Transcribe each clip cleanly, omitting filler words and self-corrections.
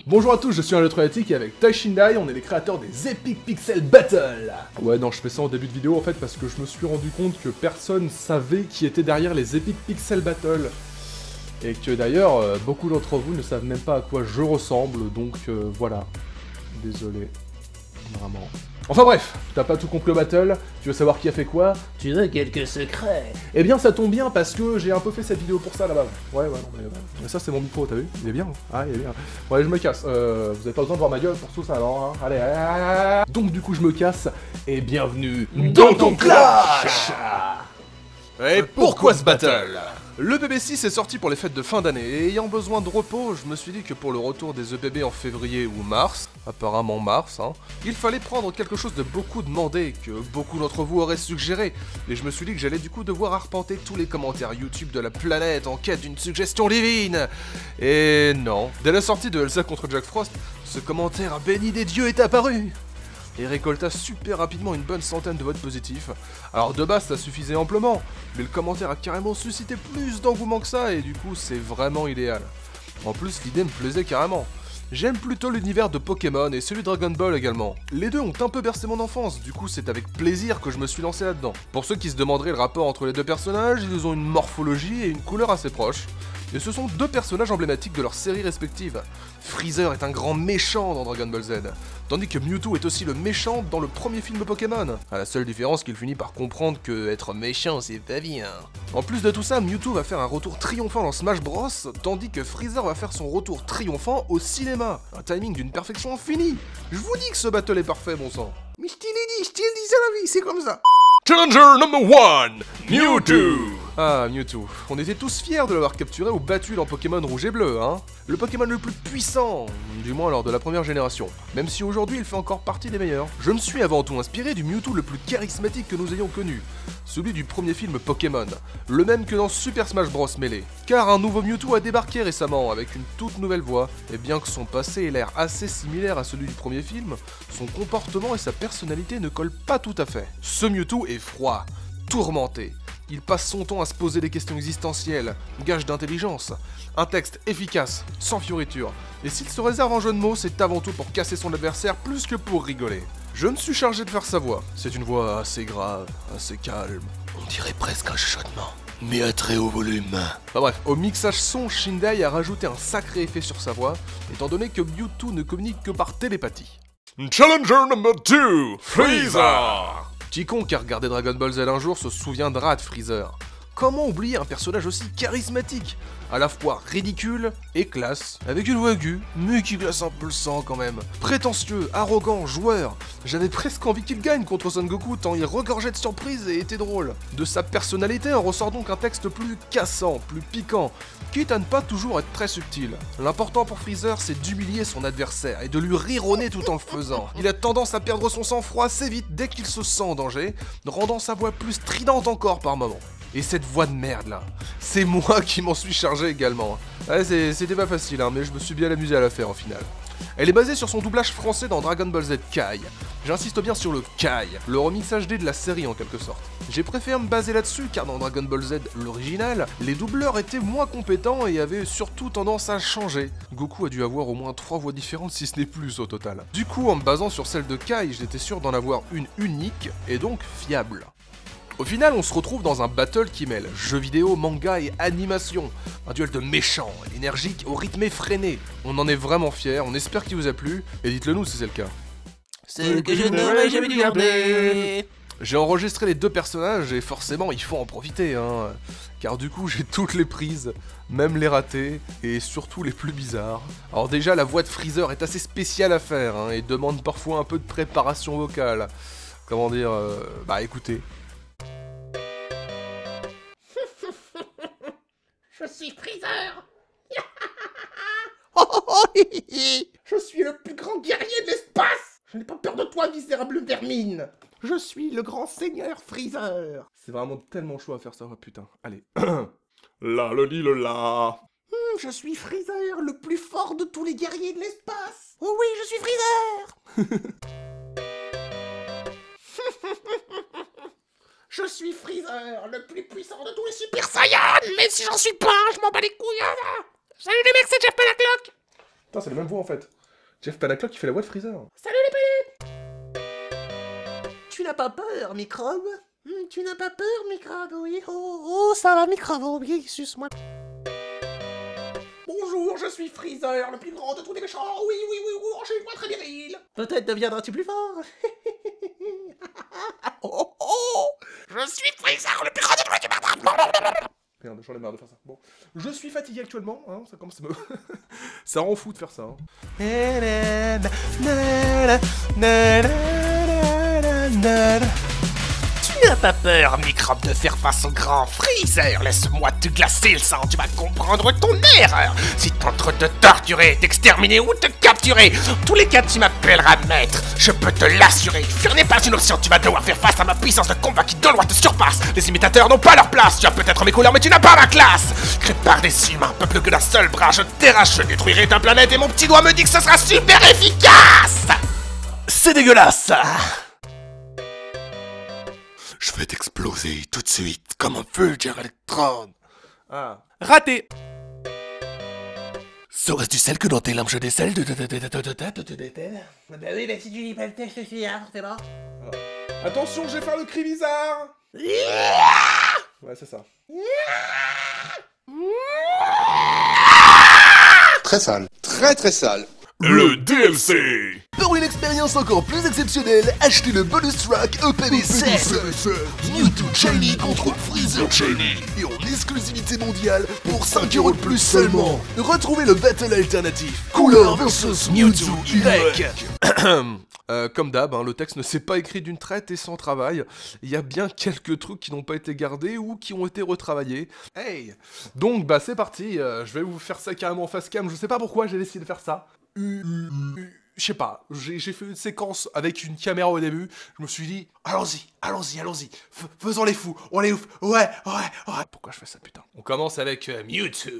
Bonjour à tous, je suis un Electrolytique et avec Toy Shindai, on est les créateurs des Epic Pixel Battle. Ouais non, je fais ça en début de vidéo en fait parce que je me suis rendu compte que personne savait qui était derrière les Epic Pixel Battle. Et que d'ailleurs, beaucoup d'entre vous ne savent même pas à quoi je ressemble, donc voilà. Désolé. Vraiment. Enfin bref, t'as pas tout compris au battle, tu veux savoir qui a fait quoi? Tu veux quelques secrets? Eh bien ça tombe bien parce que j'ai un peu fait cette vidéo pour ça là-bas. Ouais, non mais ça c'est mon micro, t'as vu? Il est bien. Ah, il est bien. Ouais, je me casse. Vous avez pas besoin de voir ma gueule pour tout ça alors, hein. Allez. Donc du coup je me casse, et bienvenue dans ton clash. Et pourquoi ce battle? Le BB6 est sorti pour les fêtes de fin d'année, et ayant besoin de repos, je me suis dit que pour le retour des EBB en février ou mars, apparemment mars, il fallait prendre quelque chose de beaucoup demandé, que beaucoup d'entre vous auraient suggéré, et je me suis dit que j'allais du coup devoir arpenter tous les commentaires YouTube de la planète en quête d'une suggestion divine. Et non, dès la sortie de Elsa contre Jack Frost, ce commentaire béni des dieux est apparu et récolta super rapidement une bonne centaine de votes positifs. Alors de base ça suffisait amplement, mais le commentaire a carrément suscité plus d'engouement que ça et du coup c'est vraiment idéal. En plus l'idée me plaisait carrément. J'aime plutôt l'univers de Pokémon et celui de Dragon Ball également. Les deux ont un peu bercé mon enfance, du coup c'est avec plaisir que je me suis lancé là-dedans. Pour ceux qui se demanderaient le rapport entre les deux personnages, ils ont une morphologie et une couleur assez proches. Et ce sont deux personnages emblématiques de leurs séries respectives. Freezer est un grand méchant dans Dragon Ball Z, tandis que Mewtwo est aussi le méchant dans le premier film Pokémon. À la seule différence qu'il finit par comprendre que être méchant c'est pas bien. En plus de tout ça, Mewtwo va faire un retour triomphant dans Smash Bros, tandis que Freezer va faire son retour triomphant au cinéma. Un timing d'une perfection infinie. Je vous dis que ce battle est parfait, bon sang. Mais je t'ai dit, c'est la vie, c'est comme ça. Challenger number 1, Mewtwo. Ah, Mewtwo. On était tous fiers de l'avoir capturé ou battu dans Pokémon Rouge et Bleu, hein. Le Pokémon le plus puissant, du moins lors de la première génération. Même si aujourd'hui il fait encore partie des meilleurs. Je me suis avant tout inspiré du Mewtwo le plus charismatique que nous ayons connu. Celui du premier film Pokémon. Le même que dans Super Smash Bros Melee. Car un nouveau Mewtwo a débarqué récemment avec une toute nouvelle voix. Et bien que son passé ait l'air assez similaire à celui du premier film, son comportement et sa personnalité ne collent pas tout à fait. Ce Mewtwo est froid, tourmenté. Il passe son temps à se poser des questions existentielles, gage d'intelligence. Un texte efficace, sans fioritures. Et s'il se réserve un jeu de mots, c'est avant tout pour casser son adversaire plus que pour rigoler. Je me suis chargé de faire sa voix. C'est une voix assez grave, assez calme. On dirait presque un chuchotement, mais à très haut volume. Enfin bref, au mixage son, Shindai a rajouté un sacré effet sur sa voix, étant donné que Mewtwo ne communique que par télépathie. Challenger number 2, Freezer. Quiconque a regardé Dragon Ball Z un jour se souviendra de Freezer. Comment oublier un personnage aussi charismatique, à la fois ridicule et classe, avec une voix aiguë, mais qui glace un peu le sang quand même. Prétentieux, arrogant, joueur, j'avais presque envie qu'il gagne contre Son Goku tant il regorgeait de surprises et était drôle. De sa personnalité en ressort donc un texte plus cassant, plus piquant, quitte à ne pas toujours être très subtil. L'important pour Freezer, c'est d'humilier son adversaire et de lui rironner tout en le faisant. Il a tendance à perdre son sang-froid assez vite dès qu'il se sent en danger, rendant sa voix plus stridente encore par moments. Et cette voix de merde là, c'est moi qui m'en suis chargé également. Ouais, c'était pas facile, mais je me suis bien amusé à la faire au final. Elle est basée sur son doublage français dans Dragon Ball Z Kai. J'insiste bien sur le Kai, le remix HD de la série en quelque sorte. J'ai préféré me baser là-dessus car dans Dragon Ball Z, l'original, les doubleurs étaient moins compétents et avaient surtout tendance à changer. Goku a dû avoir au moins 3 voix différentes si ce n'est plus au total. Du coup, en me basant sur celle de Kai, j'étais sûr d'en avoir une unique et donc fiable. Au final, on se retrouve dans un battle qui mêle jeux vidéo, manga et animation. Un duel de méchants, énergique, au rythme effréné. On en est vraiment fiers, on espère qu'il vous a plu, et dites-le nous si c'est le cas. C'est que je n'aurais jamais dû garder. J'ai enregistré les deux personnages et forcément il faut en profiter, car du coup j'ai toutes les prises, même les ratées, et surtout les plus bizarres. Alors déjà la voix de Freezer est assez spéciale à faire, et demande parfois un peu de préparation vocale. Comment dire, bah écoutez. Je suis Freezer. Je suis le plus grand guerrier de l'espace. Je n'ai pas peur de toi, misérable vermine. Je suis le grand seigneur Freezer. C'est vraiment tellement chaud à faire ça, oh putain. Allez. La le li le la. Je suis Freezer, le plus fort de tous les guerriers de l'espace. Oh oui, je suis Freezer. Je suis Freezer, le plus puissant de tous les Super Saiyans. Même si j'en suis pas, je m'en bats les couilles. Salut les mecs, c'est Jeff Panaclock. Putain, c'est la même voix en fait. Jeff Panaclock qui fait la voix de Freezer. Salut les pélites! Tu n'as pas peur, microbe? Tu n'as pas peur, microbe, oui? Oh, ça va, microbe, oui, suce-moi. Bonjour, je suis Freezer, le plus grand de tous les méchants. Oui, j'ai une voix très virile. Peut-être deviendras-tu plus fort. Je suis Freezer, le plus grand de tous les Merde, j'en ai marre de faire ça. Bon, je suis fatigué actuellement, hein, ça commence à me... ça rend fou de faire ça. Hein. Tu n'as pas peur, microbe, de faire face au grand Freezer. Laisse-moi te glacer le sang, tu vas comprendre ton erreur. Si t'entres te torturer, t'exterminer ou te capturer, dans tous les cas tu m'appelleras maître. Je peux te l'assurer, fuir n'est pas une option. Tu vas devoir faire face à ma puissance de combat qui de loin te surpasse. Les imitateurs n'ont pas leur place, tu as peut-être mes couleurs mais tu n'as pas ma classe. Créé par des humains, peuple que d'un seul bras, je t'arrache, je détruirai ta planète et mon petit doigt me dit que ce sera super efficace. C'est dégueulasse. Je vais t'exploser tout de suite, comme un Fulger Electron. Ah. Raté. Saurais-tu du sel que dans tes lampes je décèle de... Bah oui, mais si tu lis pas le texte, c'est bon. Attention, je vais faire le cri bizarre. Ouais, c'est ça. Très sale. Très sale. Le DLC. Pour une expérience encore plus exceptionnelle, achetez le bonus track EPB7 Mewtwo Shiny contre Freezer Shiny et en exclusivité mondiale pour 5€ de plus seulement. Retrouvez le battle alternatif Couleur vs Mewtwo Y. Comme d'hab, hein, le texte ne s'est pas écrit d'une traite et sans travail. Il y a bien quelques trucs qui n'ont pas été gardés ou qui ont été retravaillés. Hey. Donc bah c'est parti, je vais vous faire ça carrément face cam, je sais pas pourquoi j'ai décidé de faire ça. Je sais pas, j'ai fait une séquence avec une caméra au début, je me suis dit, allons-y, faisons les fous, on est ouf, ouais. Pourquoi je fais ça, putain? On commence avec Mewtwo.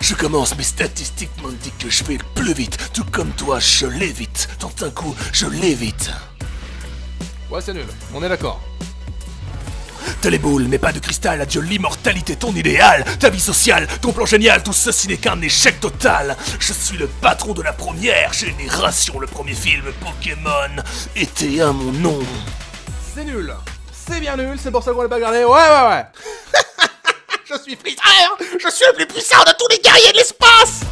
Je commence, mes statistiques m'indiquent que je vais le plus vite, tout comme toi, je l'évite. Tant d'un coup, je l'évite. Ouais, c'est nul, on est d'accord. T'as les boules, mais pas de cristal, adieu l'immortalité, ton idéal, ta vie sociale, ton plan génial, tout ceci n'est qu'un échec total. Je suis le patron de la première génération, le premier film Pokémon était à mon nom. C'est nul, c'est bien nul, c'est pour ça qu'on l'a pas gardé, ouais. Je suis Freezer, je suis le plus puissant de tous les guerriers de l'espace.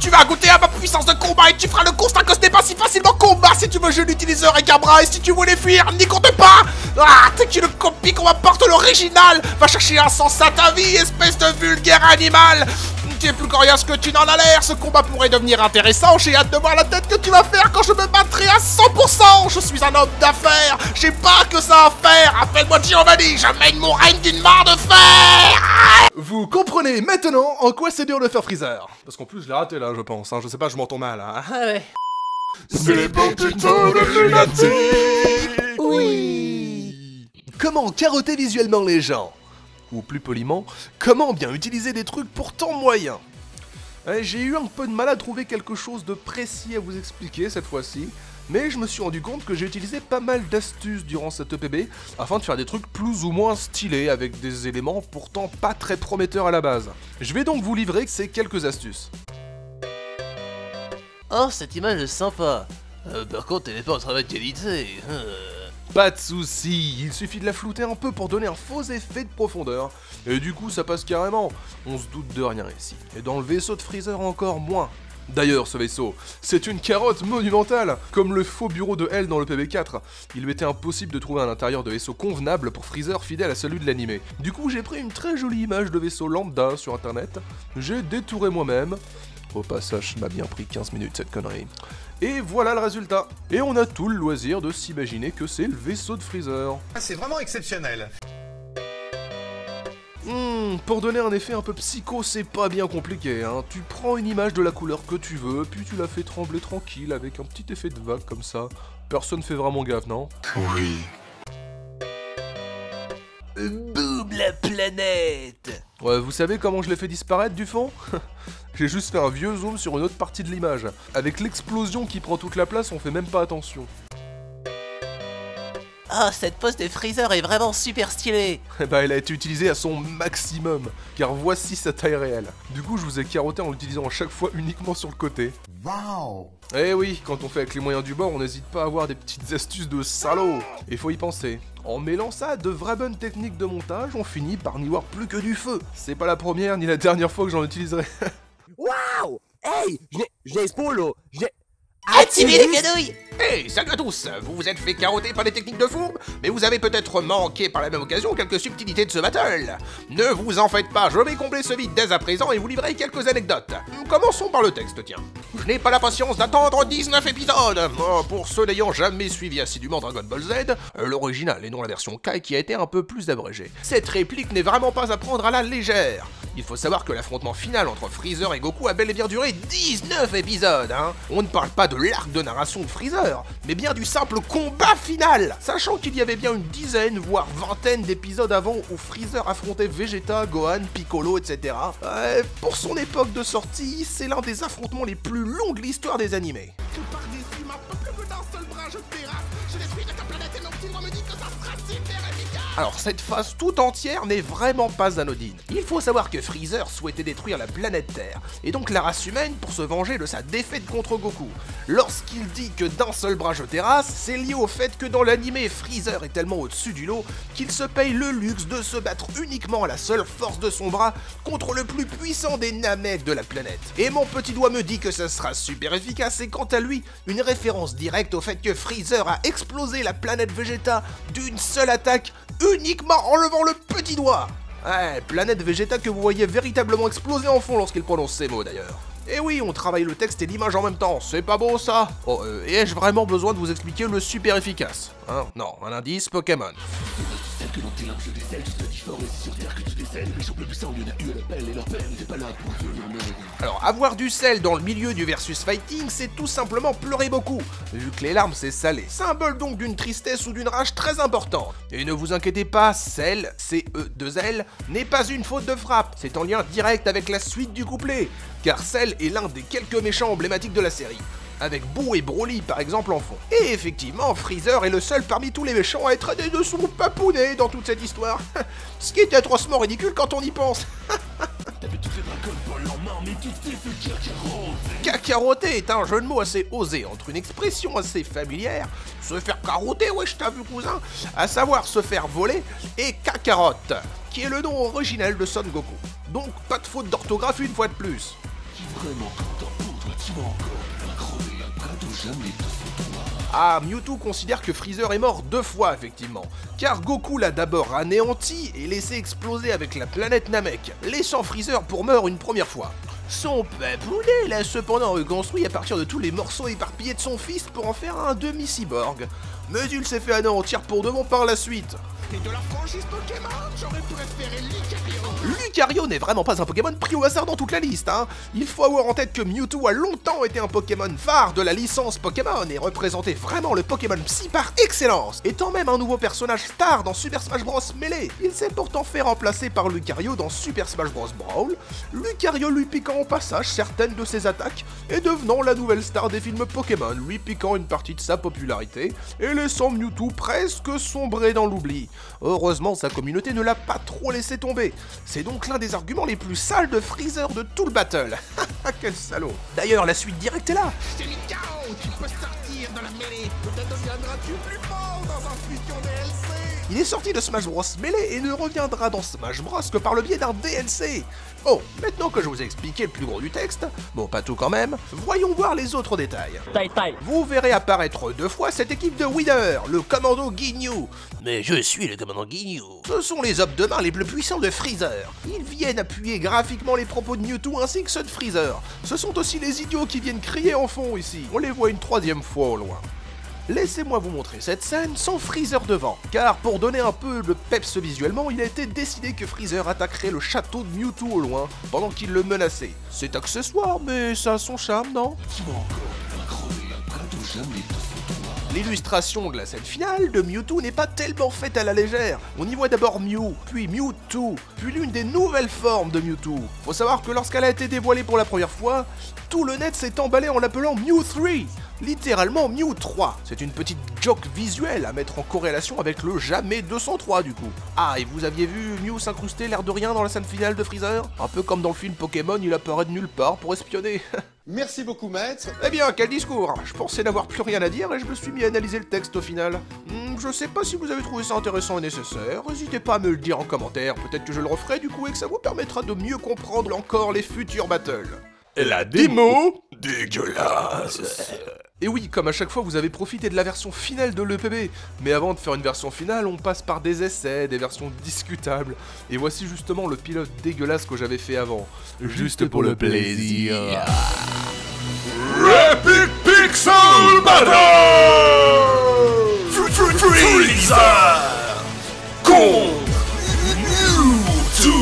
Tu vas goûter à ma puissance de combat et tu feras le constat que ce n'est pas si facilement combat. Si tu veux, je l'utiliserai avec un bras et si tu voulais fuir, n'y compte pas. Ah, t'es qu'une copie qu'on m'apporte l'original. Va chercher un sens à ta vie, espèce de vulgaire animal. Tu es plus coriace que tu n'en as l'air. Ce combat pourrait devenir intéressant. J'ai hâte de voir la tête que tu vas faire quand je me battrai à 100%. Je suis un homme d'affaires. J'ai pas que ça à faire. Appelle-moi Giovanni. J'amène mon règne d'une barre de fer. Vous comprenez maintenant en quoi c'est dur de faire Freezer. Parce qu'en plus je l'ai raté là, je pense, hein. Je sais pas, je m'entends mal. Hein. Ah ouais. C'est pour plutôt de lunatique. Oui. Comment carotter visuellement les gens? Ou plus poliment, comment bien utiliser des trucs pourtant moyens. J'ai eu un peu de mal à trouver quelque chose de précis à vous expliquer cette fois-ci, mais je me suis rendu compte que j'ai utilisé pas mal d'astuces durant cette EPB afin de faire des trucs plus ou moins stylés avec des éléments pourtant pas très prometteurs à la base. Je vais donc vous livrer ces quelques astuces. Oh, cette image est sympa. Par contre, elle n'est pas en très bonne qualité. Pas de soucis, il suffit de la flouter un peu pour donner un faux effet de profondeur, et du coup ça passe carrément, on se doute de rien ici, et dans le vaisseau de Freezer encore moins. D'ailleurs ce vaisseau, c'est une carotte monumentale, comme le faux bureau de L dans le PB4, il lui était impossible de trouver un intérieur de vaisseau convenable pour Freezer fidèle à celui de l'animé. Du coup j'ai pris une très jolie image de vaisseau lambda sur internet, j'ai détouré moi-même, au passage ça m'a bien pris 15 minutes cette connerie. Et voilà le résultat. Et on a tout le loisir de s'imaginer que c'est le vaisseau de Freezer. C'est vraiment exceptionnel. Pour donner un effet un peu psycho, c'est pas bien compliqué, hein. Tu prends une image de la couleur que tu veux, puis tu la fais trembler tranquille avec un petit effet de vague comme ça. Personne fait vraiment gaffe, non? Oui. Boum la planète. Ouais, vous savez comment je l'ai fait disparaître du fond? J'ai juste fait un vieux zoom sur une autre partie de l'image. Avec l'explosion qui prend toute la place, on fait même pas attention. Ah, cette pose de Freezer est vraiment super stylée. Eh ben, elle a été utilisée à son maximum, car voici sa taille réelle. Du coup, je vous ai carotté en l'utilisant à chaque fois uniquement sur le côté. Waouh. Eh oui, quand on fait avec les moyens du bord, on n'hésite pas à avoir des petites astuces de salaud. Et faut y penser. En mêlant ça à de vraies bonnes techniques de montage, on finit par n'y voir plus que du feu. C'est pas la première ni la dernière fois que j'en utiliserai. Waouh! Hey! J'ai Spolo! J'ai... Activez les canouilles. Hey, salut à tous. Vous vous êtes fait carotter par des techniques de fourbe, mais vous avez peut-être manqué par la même occasion quelques subtilités de ce battle. Ne vous en faites pas, je vais combler ce vide dès à présent et vous livrer quelques anecdotes. Commençons par le texte, tiens. Je n'ai pas la patience d'attendre 19 épisodes. Oh, pour ceux n'ayant jamais suivi assidûment Dragon Ball Z, l'original et non la version Kai qui a été un peu plus abrégée. Cette réplique n'est vraiment pas à prendre à la légère. Il faut savoir que l'affrontement final entre Freezer et Goku a bel et bien duré 19 épisodes, hein. On ne parle pas de l'arc de narration de Freezer, mais bien du simple combat final. Sachant qu'il y avait bien une dizaine, voire vingtaine d'épisodes avant où Freezer affrontait Vegeta, Gohan, Piccolo, etc. Pour son époque de sortie, c'est l'un des affrontements les plus longs de l'histoire des animés. Que par des humains peuplés d'un seul bras, je terrasse, je détruirai ta planète et mon petit doigt me dit que ça sera super efficace. Alors cette phase tout entière n'est vraiment pas anodine. Il faut savoir que Freezer souhaitait détruire la planète Terre, et donc la race humaine pour se venger de sa défaite contre Goku. Lorsqu'il dit que d'un seul bras je terrasse, c'est lié au fait que dans l'animé, Freezer est tellement au-dessus du lot qu'il se paye le luxe de se battre uniquement à la seule force de son bras contre le plus puissant des Namek de la planète. Et mon petit doigt me dit que ça sera super efficace, et quant à lui, une référence directe au fait que Freezer a explosé la planète Vegeta d'une seule attaque, uniquement en levant le petit doigt. Ouais, planète Vegeta que vous voyez véritablement exploser en fond lorsqu'il prononce ces mots d'ailleurs. Et oui, on travaille le texte et l'image en même temps, c'est pas beau ça? Oh, et ai-je vraiment besoin de vous expliquer le super efficace? Hein? Non, un indice, Pokémon. Alors, avoir du sel dans le milieu du versus fighting, c'est tout simplement pleurer beaucoup, vu que les larmes c'est salé. Symbole donc d'une tristesse ou d'une rage très importante. Et ne vous inquiétez pas, sel, C-E-2-L, n'est pas une faute de frappe, c'est en lien direct avec la suite du couplet, car Cell est l'un des quelques méchants emblématiques de la série, avec Boo et Broly par exemple en fond. Et effectivement, Freezer est le seul parmi tous les méchants à être des dessous papounet dans toute cette histoire. Ce qui est atrocement ridicule quand on y pense. Cacaroter est un jeu de mots assez osé entre une expression assez familière, se faire carotter, wesh t'as vu cousin, à savoir se faire voler, et Kakarot, qui est le nom originel de Son Goku. Donc pas de faute d'orthographe une fois de plus. Ah, Mewtwo considère que Freezer est mort 2 fois effectivement, car Goku l'a d'abord anéanti et laissé exploser avec la planète Namek, laissant Freezer pour mort une première fois. Son papounet l'a cependant reconstruit à partir de tous les morceaux éparpillés de son fils pour en faire un demi-cyborg, mais il s'est fait anéantir pour de bon par la suite. Et de la franchise Pokémon, j'aurais préféré Lucario. Lucario n'est vraiment pas un Pokémon pris au hasard dans toute la liste, hein. Il faut avoir en tête que Mewtwo a longtemps été un Pokémon phare de la licence Pokémon et représentait vraiment le Pokémon Psy par excellence, étant même un nouveau personnage star dans Super Smash Bros Melee. Il s'est pourtant fait remplacer par Lucario dans Super Smash Bros Brawl, Lucario lui piquant au passage certaines de ses attaques et devenant la nouvelle star des films Pokémon, lui piquant une partie de sa popularité et laissant Mewtwo presque sombrer dans l'oubli. Heureusement, sa communauté ne l'a pas trop laissé tomber. C'est donc l'un des arguments les plus sales de Freezer de tout le battle. Quel salaud. D'ailleurs, la suite directe est là. J'ai mis KO, tu peux sortir de la mêlée. Peut-être deviendras-tu plus fort dans un fusion DLC. Il est sorti de Smash Bros Melee et ne reviendra dans Smash Bros que par le biais d'un DLC. Bon, maintenant que je vous ai expliqué le plus gros du texte, bon pas tout quand même, voyons voir les autres détails. Vous verrez apparaître 2 fois cette équipe de Wither, le commando Ginyu. Mais je suis le commandant Ginyu. Ce sont les hommes de main les plus puissants de Freezer. Ils viennent appuyer graphiquement les propos de Mewtwo ainsi que ceux de Freezer. Ce sont aussi les idiots qui viennent crier en fond ici. On les voit une 3e fois au loin. Laissez-moi vous montrer cette scène sans Freezer devant, car pour donner un peu de peps visuellement, il a été décidé que Freezer attaquerait le château de Mewtwo au loin, pendant qu'il le menaçait. C'est accessoire, mais ça a son charme, non? L'illustration de la scène finale de Mewtwo n'est pas tellement faite à la légère. On y voit d'abord Mew, puis Mewtwo, puis l'une des nouvelles formes de Mewtwo. Faut savoir que lorsqu'elle a été dévoilée pour la première fois, tout le net s'est emballé en l'appelant Mew 3. littéralement Mew 3. C'est une petite joke visuelle à mettre en corrélation avec le jamais 203 du coup. Ah, et vous aviez vu Mew s'incruster l'air de rien dans la scène finale de Freezer? Un peu comme dans le film Pokémon, il apparaît de nulle part pour espionner. Merci beaucoup, maître. Eh bien, quel discours! Je pensais n'avoir plus rien à dire et je me suis mis à analyser le texte au final. Je sais pas si vous avez trouvé ça intéressant et nécessaire, n'hésitez pas à me le dire en commentaire, peut-être que je le referai du coup et que ça vous permettra de mieux comprendre encore les futurs battles. La démo dégueulasse. Et oui, comme à chaque fois, vous avez profité de la version finale de l'EPB. Mais avant de faire une version finale, on passe par des essais, des versions discutables. Et voici justement le pilote dégueulasse que j'avais fait avant. Juste pour le plaisir. Epic Pixel Battle Freezer contre Mewtwo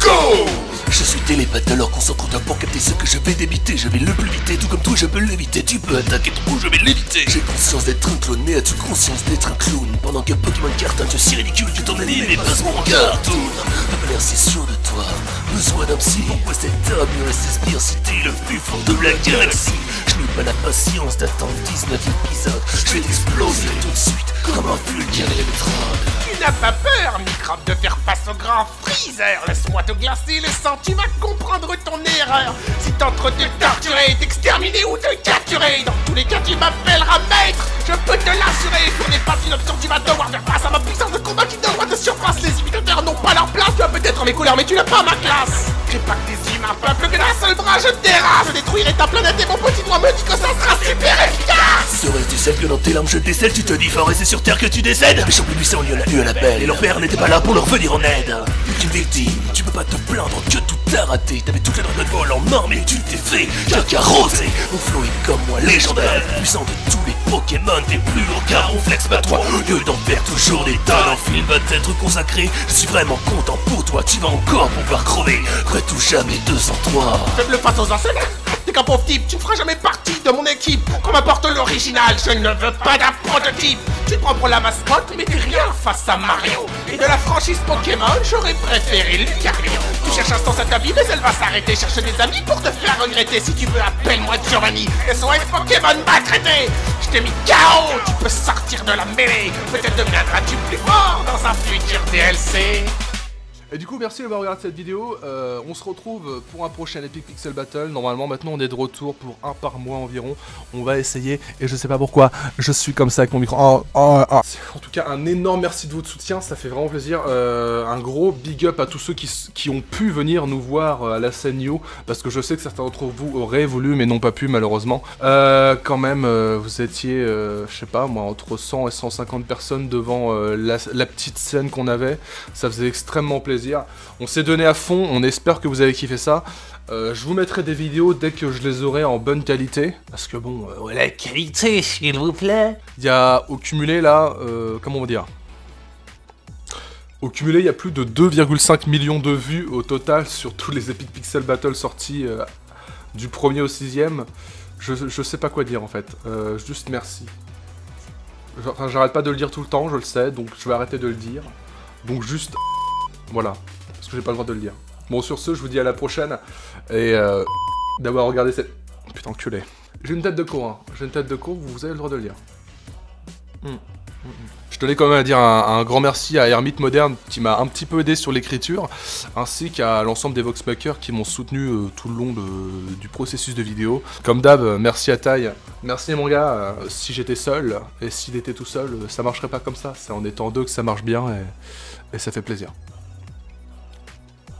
Go. Je suis télépathe, alors concentre-toi pour capter ce que je vais débiter. Je vais le plus vite, tout comme toi je peux l'éviter. Tu peux attaquer ton coup, je vais l'éviter. J'ai conscience d'être un clone, mais as-tu conscience d'être un clown? Pendant que Pokémon cartonne, je suis ridicule, tu t'en anime et passe mon cartoon. Pas l'air si sûr de toi, besoin d'un psy. Pourquoi cet homme USSBR si t'es le plus fort de la galaxie? Je n'ai pas la patience d'attendre 19 épisodes. Je vais t'exploser tout de suite comme un vulgaire électrode. Tu n'as pas peur, microbe, de faire face au grand Freezer. Laisse-moi te glacer le sang, tu vas comprendre ton erreur. Si t'entres te torturer, t'exterminer ou te capturer, dans tous les cas tu m'appelleras maître. Je peux te l'assurer, ce n'est pas une option, tu vas devoir faire face à ma puissance de combat qui devoir de surface. Les imitateurs n'ont pas leur place, tu as peut-être mes couleurs mais tu n'as pas ma classe. J'ai pas que des humains, peuple, que d'un seul bras je dérape. Je détruirai ta planète et mon petit doigt me dit que ça sera super efficace. Serait-ce du sel que dans tes larmes je décèle? Tu te dis fort et c'est sur terre que tu décèdes. Les champs plus puissants, il y en a eu un appel et leur père n'était pas là pour leur venir en aide. T'es une victime, tu peux pas te plaindre que tout t'a raté. T'avais toutes les Dragon Ball en main mais tu t'es fait cacarosé. Mon flow est comme moi légendaire, puissant de tous les Pokémon, t'es plus haut car on flex pas toi. Au lieu d'en faire toujours des tonnes, un film va t'être consacré. Je suis vraiment content pour toi, tu vas encore pouvoir crever. Prêt ou jamais 203. Faible face aux enseignants. T'es qu'un pauvre type, tu ne feras jamais partie de mon équipe. Qu'on m'apporte l'original, je ne veux pas d'un prototype. Tu te prends pour la mascotte, mais t'es rien face à Mario. Et de la franchise Pokémon, j'aurais préféré Lucario. Tu cherches un sens à ta vie, mais elle va s'arrêter. Cherche des amis pour te faire regretter. Si tu veux, appelle-moi Giovanni. SOS Pokémon maltraité. Je t'ai mis KO, tu peux sortir de la mêlée. Peut-être deviendras-tu plus fort dans un futur DLC. Et du coup, merci d'avoir regardé cette vidéo. On se retrouve pour un prochain Epic Pixel Battle. Normalement, maintenant, on est de retour pour un par mois environ. On va essayer, et je sais pas pourquoi, je suis comme ça avec mon micro. En tout cas, un énorme merci de votre soutien, ça fait vraiment plaisir. Un gros big up à tous ceux qui ont pu venir nous voir à la scène New, parce que je sais que certains d'entre vous auraient voulu, mais n'ont pas pu, malheureusement. Quand même, vous étiez, je sais pas, moi, entre 100 et 150 personnes devant la petite scène qu'on avait. Ça faisait extrêmement plaisir. On s'est donné à fond, on espère que vous avez kiffé ça. Je vous mettrai des vidéos dès que je les aurai en bonne qualité. Parce que bon, La qualité, s'il vous plaît. il y a au cumulé là, comment on va dire? Au cumulé, il y a plus de 2,5 millions de vues au total sur tous les Epic Pixel Battle sortis du 1er au 6ème. Je sais pas quoi dire en fait, juste merci. Enfin, j'arrête pas de le dire tout le temps, je le sais, donc je vais arrêter de le dire. Donc juste... Voilà, parce que j'ai pas le droit de le dire. Bon, sur ce, je vous dis à la prochaine, et d'avoir regardé cette... Putain, enculé. J'ai une tête de con, hein. J'ai une tête de con, vous avez le droit de le dire. Je tenais quand même à dire un grand merci à Hermite Moderne qui m'a un petit peu aidé sur l'écriture, ainsi qu'à l'ensemble des Voxmakers qui m'ont soutenu tout le long du processus de vidéo. Comme d'hab, merci à Taille, merci mon gars, si j'étais seul, et s'il était tout seul, ça marcherait pas comme ça, c'est en étant deux que ça marche bien, et ça fait plaisir.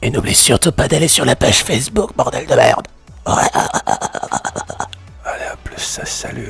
Et n'oublie surtout pas d'aller sur la page Facebook, bordel de merde. Allez, à plus, salut.